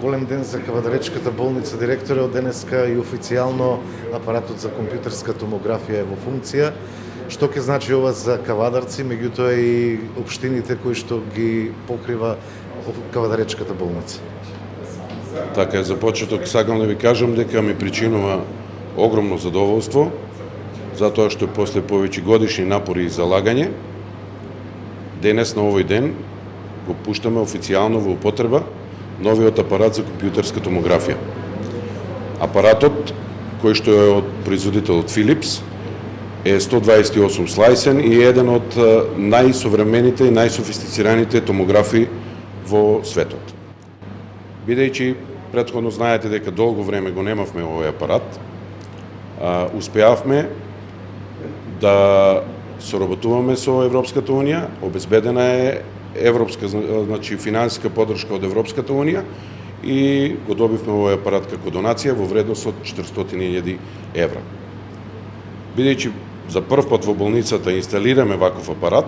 голем ден за Кавадаречката болница, директоре. Од денеска и официјално апаратот за компјутерска томографија е во функција. Што ќе значи ова за Кавадарци, меѓутоа и општините кои што ги покрива Кавадаречката болница? Така е, за почеток сакам да ви кажам дека ми причинува огромно задоволство, затоа што после повеќе годишни напори и залагање, денес на овој ден го пуштаме официјално во употреба новиот апарат за компјутерска томографија. Апаратот, кој што е од производителот Philips, е 128 слајсен и е еден од најсовремените и најсофистицираните томографи во светот. Бидејќи претходно знаете дека долго време го немавме овој апарат, успеавме да соработуваме со Европската унија, обезбедена е европска, значи финансиска поддршка од Европската унија и го добивме овој апарат како донација во вредност од 400.000 евра. Бидејќи за прв пат во болницата инсталираме ваков апарат,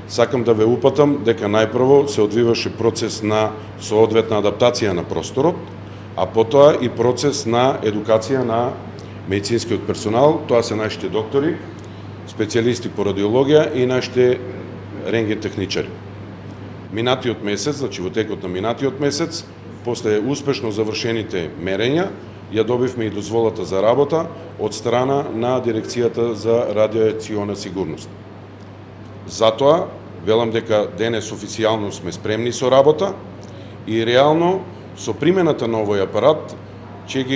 сакам да ве упатам дека најпрво се одвиваше процес на соодветна адаптација на просторот, а потоа и процес на едукација на медицинскиот персонал, тоа се нашите доктори, специјалисти по радиологија и нашите рентген техничари. Минатиот месец, значи во текот на минатиот месец, после успешно завршените мерења, ја добивме и дозволата за работа од страна на Дирекцијата за радиациона сигурност. Затоа, велам дека денес официјално сме спремни со работа и реално со примената на овој апарат ќе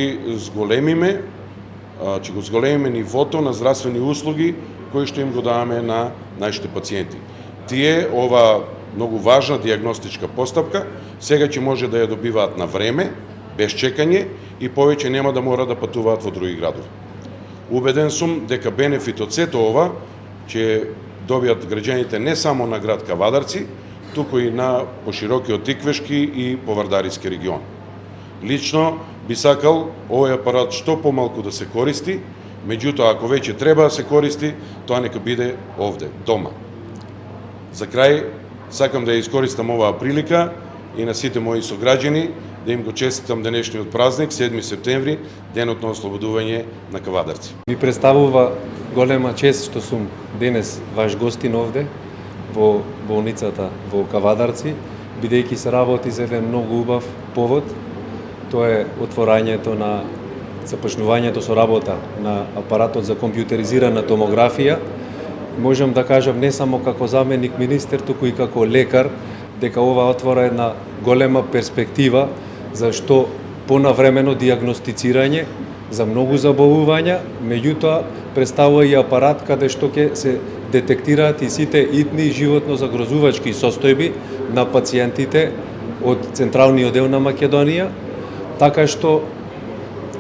го зголемиме нивото на здравствени услуги кои што им го даваме на нашите пациенти. Тие, ова многу важна диагностичка постапка, сега ќе може да ја добиваат на време, без чекање и повеќе нема да мора да патуваат во други градови. Убеден сум дека бенефит од сето ова ќе добијат граѓаните не само на град Кавадарци, туку и на поширокиот Тиквешки и Повардариски регион. Лично би сакал овој апарат што помалку да се користи, меѓутоа ако веќе треба да се користи, тоа нека биде овде, дома. За крај, сакам да ја искористам оваа прилика и на сите мои сограѓани да им го честитам денешниот празник, 7 септември, денот на ослободување на Кавадарци. Ми представува голема чест што сум денес ваш гостин овде во болницата во Кавадарци, бидејќи се работи за еден многу убав повод. Тоа е отворањето на започнувањето со работа на апаратот за компјутеризирана томографија. Можам да кажам не само како заменик министер, туку и како лекар, дека ова отвора една голема перспектива за што понавремено диагностицирање за многу заболувања, меѓутоа представува и апарат каде што ќе се детектираат и сите итни и животно загрозувачки состојби на пациентите од централниот дел на Македонија, така што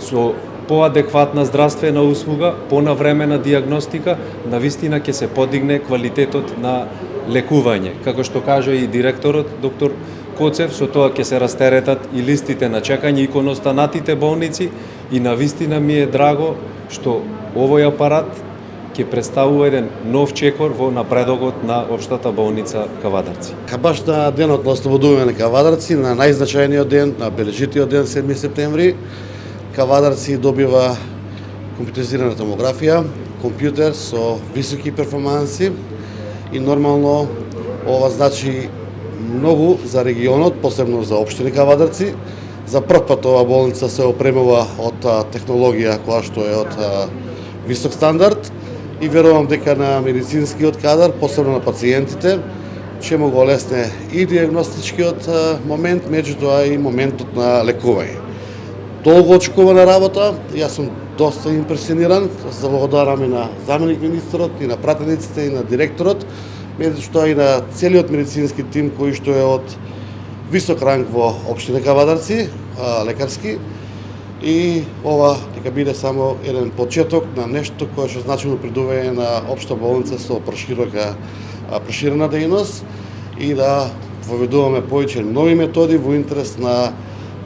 со поадекватна здравствена услуга, понавремена диагностика, навистина ќе се подигне квалитетот на лекување. Како што кажа и директорот, доктор Коцев, со тоа ќе се растеретат и листите на чекање и кон останатите болници и навистина ми е драго што овој апарат ќе представува еден нов чекор во напредокот на општата болница Кавадарци. Баш на денот на ослободување на Кавадарци, на најзначајниот ден, на бележитиот ден 7 септември, Кавадарци добива компјутеризирана томографија, компјутер со високи перформанси и нормално ова значи многу за регионот, посебно за општина Кавадарци. За прв пат ова болница се опремува од технологија која што е од висок стандард и верувам дека на медицинскиот кадар, посебно на пациентите, ќе му го олесне и диагностичкиот момент, меѓутоа и моментот на лекување. Долго очекувана работа, јас сум доста импресиониран, заблагодарам и на заменик министерот, и на пратениците, и на директорот, меѓутоа и на целиот медицински тим кој што е од висок ранг во општина Кавадарци, лекарски, и ова дека биде само еден почеток на нешто кое што значилно придобивање на општа болница со проширена дејност и да воведуваме повеќе нови методи во интерес на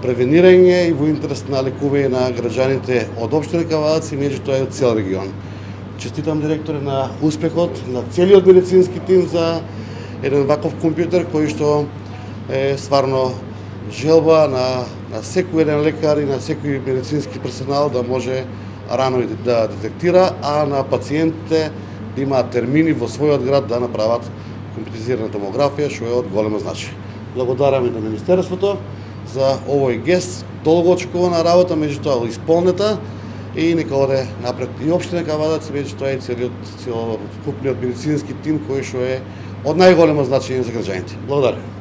превенирање и во интерес на лекување на граѓаните од општина Кавадарци, меѓутоа и од цел регион. Честитам директоре на успехот на целиот медицински тим за еден ваков компјутер кој што е стварно желба на секој еден лекар и на секој медицински персонал да може рано да детектира, а на пациентите да имаат термини во својот град да направат компјутеризирана томографија, што е од големо значај. Благодараме на Министерството за овој гест, долго очекувана работа, меѓутоа исполнета и нека оде напред и општина Кавадарци, меѓутоа и целокупниот медицински тим кој што е од најголемо значење за граѓаните. Благодарам.